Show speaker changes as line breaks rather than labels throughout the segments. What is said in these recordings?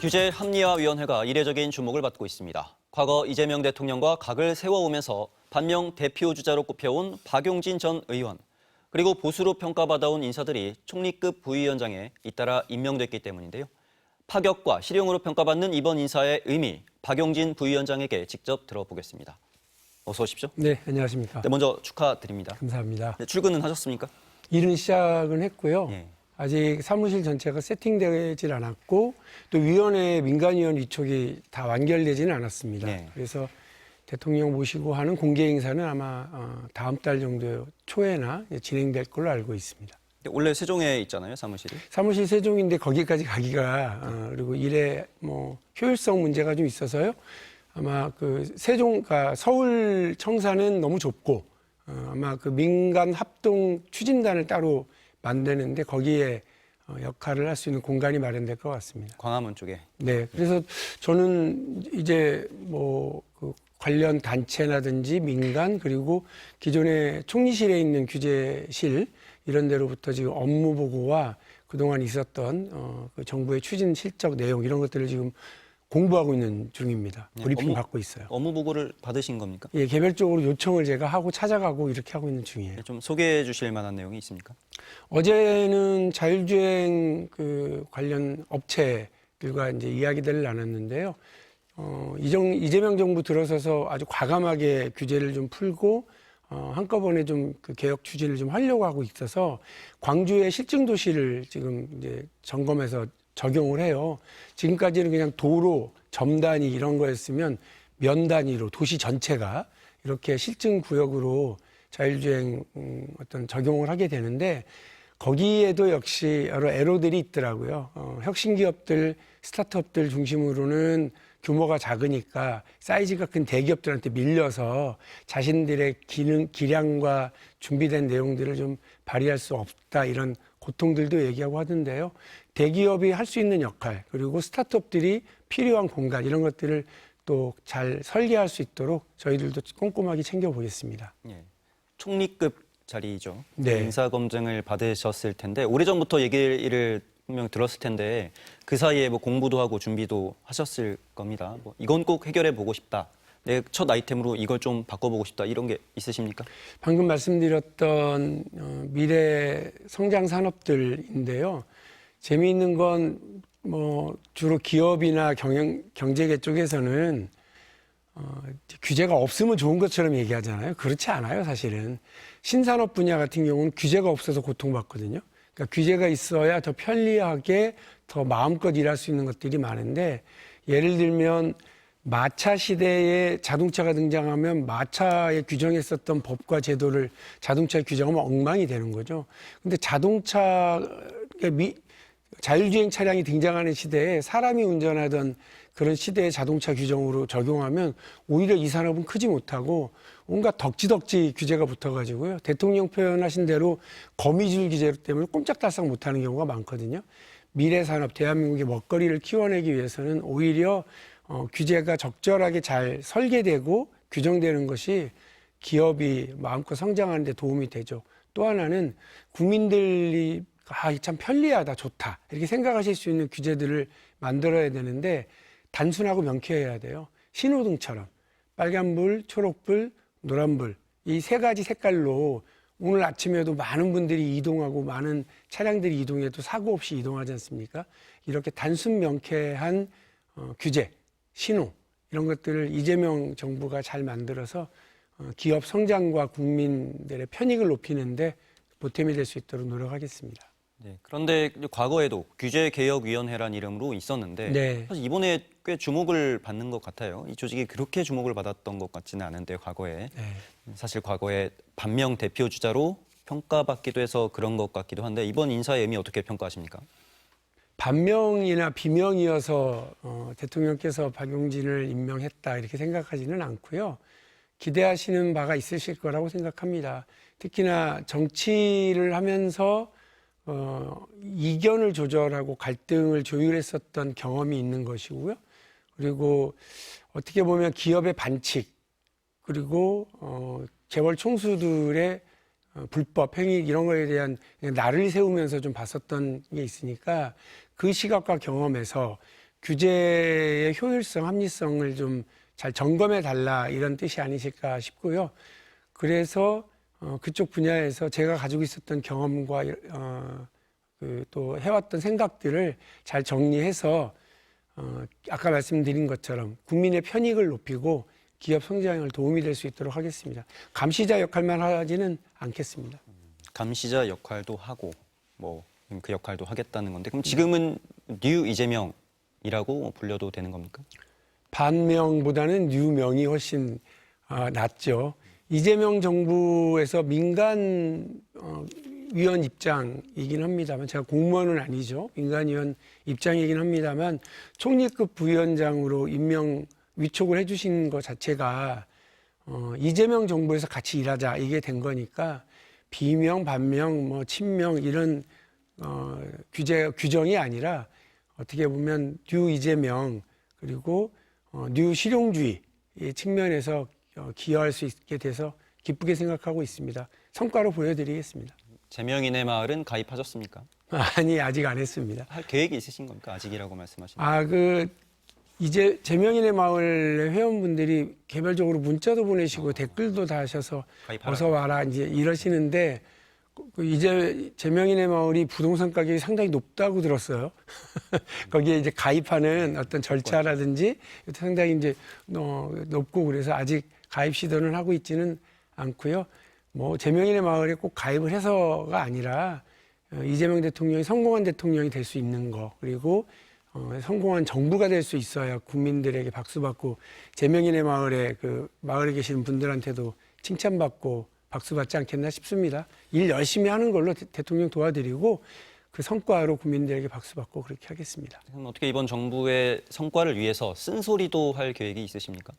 규제합리화위원회가 이례적인 주목을 받고 있습니다. 과거 이재명 대통령과 각을 세워오면서 반명 대표 주자로 꼽혀온 박용진 전 의원, 그리고 보수로 평가받아온 인사들이 총리급 부위원장에 잇따라 임명됐기 때문인데요. 파격과 실용으로 평가받는 이번 인사의 의미, 박용진 부위원장에게 직접 들어보겠습니다. 어서 오십시오.
네, 안녕하십니까.
네, 먼저 축하드립니다.
감사합니다.
네, 출근은 하셨습니까?
일은 시작은 했고요.
예.
아직 사무실 전체가 세팅되질 않았고 또 위원회 민간위원 위촉이 다 완결되지는 않았습니다.
네.
그래서 대통령 모시고 하는 공개 행사는 아마 다음 달 정도 초에나 진행될 걸로 알고 있습니다.
원래 세종에 있잖아요, 사무실이.
사무실 세종인데 거기까지 가기가 그리고 일에 효율성 문제가 좀 있어서요. 아마 그 세종가 서울 청사는 너무 좁고 아마 그 민간 합동 추진단을 따로 만드는데 거기에 역할을 할 수 있는 공간이 마련될 것 같습니다.
광화문 쪽에.
네, 그래서 저는 이제 그 관련 단체라든지 민간 그리고 기존의 총리실에 있는 규제실 이런 데로부터 지금 업무 보고와 그동안 있었던 그 정부의 추진 실적 내용 이런 것들을 지금 공부하고 있는 중입니다. 브리핑 받고 있어요.
업무 보고를 받으신 겁니까?
예, 개별적으로 요청을 제가 하고 찾아가고 이렇게 하고 있는 중이에요.
좀 소개해 주실 만한 내용이 있습니까?
어제는 자율주행 그 관련 업체들과 이제 이야기들을 나눴는데요. 이재명 정부 들어서서 아주 과감하게 규제를 좀 풀고 한꺼번에 좀 그 개혁 추진을 좀 하려고 하고 있어서 광주의 실증 도시를 지금 이제 점검해서 적용을 해요. 지금까지는 그냥 도로, 점 단위 이런 거였으면 면 단위로 도시 전체가 이렇게 실증 구역으로 자율주행 어떤 적용을 하게 되는데 거기에도 역시 여러 애로들이 있더라고요. 혁신 기업들, 스타트업들 중심으로는 규모가 작으니까 사이즈가 큰 대기업들한테 밀려서 자신들의 기량과 준비된 내용들을 좀 발휘할 수 없다 이런 고통들도 얘기하고 하던데요. 대기업이 할 수 있는 역할 그리고 스타트업들이 필요한 공간 이런 것들을 또 잘 설계할 수 있도록 저희들도 꼼꼼하게 챙겨보겠습니다.
예. 총리급 자리죠.
네.
인사검증을 받으셨을 텐데 오래전부터 얘기를 분명 들었을 텐데 그 사이에 뭐 공부도 하고 준비도 하셨을 겁니다. 이건 꼭 해결해 보고 싶다. 내 첫 아이템으로 이걸 좀 바꿔보고 싶다. 이런 게 있으십니까?
방금 말씀드렸던 미래 성장 산업들인데요. 재미있는 건 주로 기업이나 경제계 쪽에서는 규제가 없으면 좋은 것처럼 얘기하잖아요. 그렇지 않아요, 사실은. 신산업 분야 같은 경우는 규제가 없어서 고통받거든요. 그러니까 규제가 있어야 더 편리하게 더 마음껏 일할 수 있는 것들이 많은데 예를 들면 마차 시대에 자동차가 등장하면 마차에 규정했었던 법과 제도를 자동차에 규정하면 엉망이 되는 거죠. 근데 자율주행 차량이 등장하는 시대에 사람이 운전하던 그런 시대의 자동차 규정으로 적용하면 오히려 이 산업은 크지 못하고 온갖 덕지덕지 규제가 붙어가지고요. 대통령 표현하신 대로 거미줄 규제 때문에 꼼짝달싹 못하는 경우가 많거든요. 미래 산업, 대한민국의 먹거리를 키워내기 위해서는 오히려 규제가 적절하게 잘 설계되고 규정되는 것이 기업이 마음껏 성장하는 데 도움이 되죠. 또 하나는 국민들이 참 편리하다, 좋다 이렇게 생각하실 수 있는 규제들을 만들어야 되는데 단순하고 명쾌해야 돼요. 신호등처럼 빨간불, 초록불, 노란불 이 세 가지 색깔로 오늘 아침에도 많은 분들이 이동하고 많은 차량들이 이동해도 사고 없이 이동하지 않습니까? 이렇게 단순 명쾌한 규제, 신호 이런 것들을 이재명 정부가 잘 만들어서 기업 성장과 국민들의 편익을 높이는데 보탬이 될 수 있도록 노력하겠습니다.
네, 그런데 과거에도 규제개혁위원회란 이름으로 있었는데
네.
사실 이번에 꽤 주목을 받는 것 같아요. 이 조직이 그렇게 주목을 받았던 것 같지는 않은데 과거에
네.
사실 과거에 반명 대표 주자로 평가받기도 해서 그런 것 같기도 한데 이번 인사의 의미 어떻게 평가하십니까?
반명이나 비명이어서 대통령께서 박용진을 임명했다 이렇게 생각하지는 않고요. 기대하시는 바가 있으실 거라고 생각합니다. 특히나 정치를 하면서 이견을 조절하고 갈등을 조율했었던 경험이 있는 것이고요. 그리고 어떻게 보면 기업의 반칙 그리고 재벌 총수들의 불법 행위 이런 거에 대한 나를 세우면서 좀 봤었던 게 있으니까 그 시각과 경험에서 규제의 효율성, 합리성을 좀 잘 점검해 달라 이런 뜻이 아니실까 싶고요. 그래서 그쪽 분야에서 제가 가지고 있었던 경험과 또 해왔던 생각들을 잘 정리해서 아까 말씀드린 것처럼 국민의 편익을 높이고 기업 성장을 도움이 될 수 있도록 하겠습니다. 감시자 역할만 하지는 않겠습니다.
감시자 역할도 하고 뭐 그 역할도 하겠다는 건데 그럼 지금은 뉴 이재명이라고 불려도 되는 겁니까?
반명보다는 뉴명이 훨씬 낫죠. 이재명 정부에서 민간 위원 입장이긴 합니다만 제가 공무원은 아니죠. 민간위원 입장이긴 합니다만 총리급 부위원장으로 임명 위촉을 해주신 것 자체가 이재명 정부에서 같이 일하자 이게 된 거니까 비명, 반명, 뭐 친명 이런 규정이 아니라 어떻게 보면 뉴 이재명 그리고 뉴 실용주의 측면에서 기여할 수 있게 돼서 기쁘게 생각하고 있습니다. 성과로 보여드리겠습니다.
제명인의 마을은 가입하셨습니까?
아니 아직 안 했습니다.
할 계획이 있으신 겁니까? 아직이라고 말씀하시는.
이제 제명인의 마을 회원분들이 개별적으로 문자도 보내시고 댓글도 다 하셔서
가입하라.
어서 와라 이제 이러시는데 이제 제명인의 마을이 부동산 가격이 상당히 높다고 들었어요. 거기에 이제 가입하는 어떤 절차라든지 상당히 이제 높고 그래서 아직 가입 시도는 하고 있지는 않고요. 뭐 제명인의 마을에 꼭 가입을 해서가 아니라 이재명 대통령이 성공한 대통령이 될 수 있는 거 그리고 성공한 정부가 될 수 있어야 국민들에게 박수받고 제명인의 마을에 마을에 계시는 분들한테도 칭찬받고 박수받지 않겠나 싶습니다. 일 열심히 하는 걸로 대통령 도와드리고 그 성과로 국민들에게 박수받고 그렇게 하겠습니다.
그럼 어떻게 이번 정부의 성과를 위해서 쓴소리도 할 계획이 있으십니까?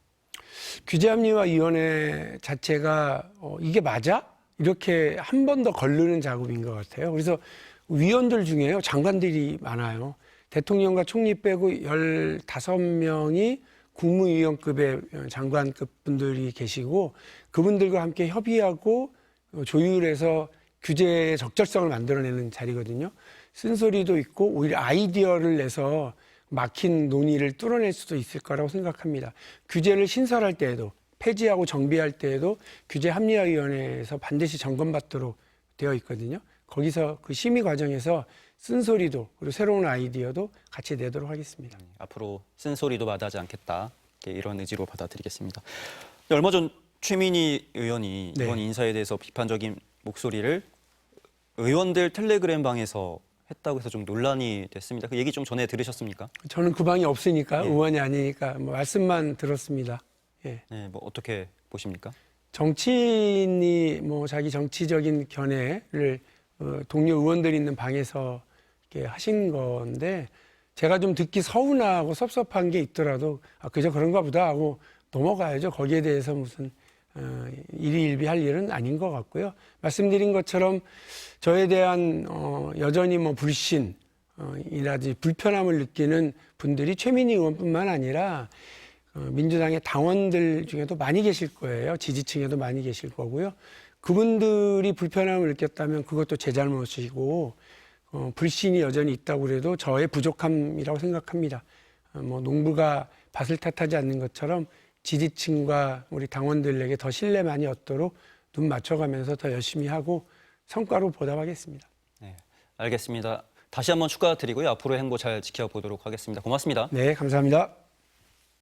규제합리화위원회 자체가 이게 맞아? 이렇게 한 번 더 거르는 작업인 것 같아요. 그래서 위원들 중에요. 장관들이 많아요. 대통령과 총리 빼고 15명이 국무위원급의 장관급 분들이 계시고 그분들과 함께 협의하고 조율해서 규제의 적절성을 만들어내는 자리거든요. 쓴소리도 있고 오히려 아이디어를 내서 막힌 논의를 뚫어낼 수도 있을 거라고 생각합니다. 규제를 신설할 때에도 폐지하고 정비할 때에도 규제합리화위원회에서 반드시 점검받도록 되어 있거든요. 거기서 그 심의 과정에서 쓴소리도 그리고 새로운 아이디어도 같이 내도록 하겠습니다.
앞으로 쓴소리도 마다하지 않겠다. 이런 의지로 받아들이겠습니다. 얼마 전 최민희 의원이
네.
이번 인사에 대해서 비판적인 목소리를 의원들 텔레그램 방에서 했다고 해서 좀 논란이 됐습니다. 그 얘기 좀 전에 들으셨습니까?
저는 그 방이 없으니까
예.
의원이 아니니까 뭐 말씀만 들었습니다. 예.
네, 뭐 어떻게 보십니까?
정치인이 뭐 자기 정치적인 견해를 동료 의원들이 있는 방에서 이렇게 하신 건데 제가 좀 듣기 서운하고 섭섭한 게 있더라도 그저 그런가 보다 하고 넘어가야죠. 거기에 대해서 무슨 일희일비할 일은 아닌 것 같고요. 말씀드린 것처럼 저에 대한 여전히 뭐 불신이라든지 불편함을 느끼는 분들이 최민희 의원뿐만 아니라 민주당의 당원들 중에도 많이 계실 거예요. 지지층에도 많이 계실 거고요. 그분들이 불편함을 느꼈다면 그것도 제 잘못이고 불신이 여전히 있다고 그래도 저의 부족함이라고 생각합니다. 뭐 농부가 밭을 탓하지 않는 것처럼 지지층과 우리 당원들에게 더 신뢰 많이 얻도록 눈 맞춰가면서 더 열심히 하고 성과로 보답하겠습니다.
네, 알겠습니다. 다시 한번 축하드리고요. 앞으로 행보 잘 지켜보도록 하겠습니다. 고맙습니다.
네, 감사합니다.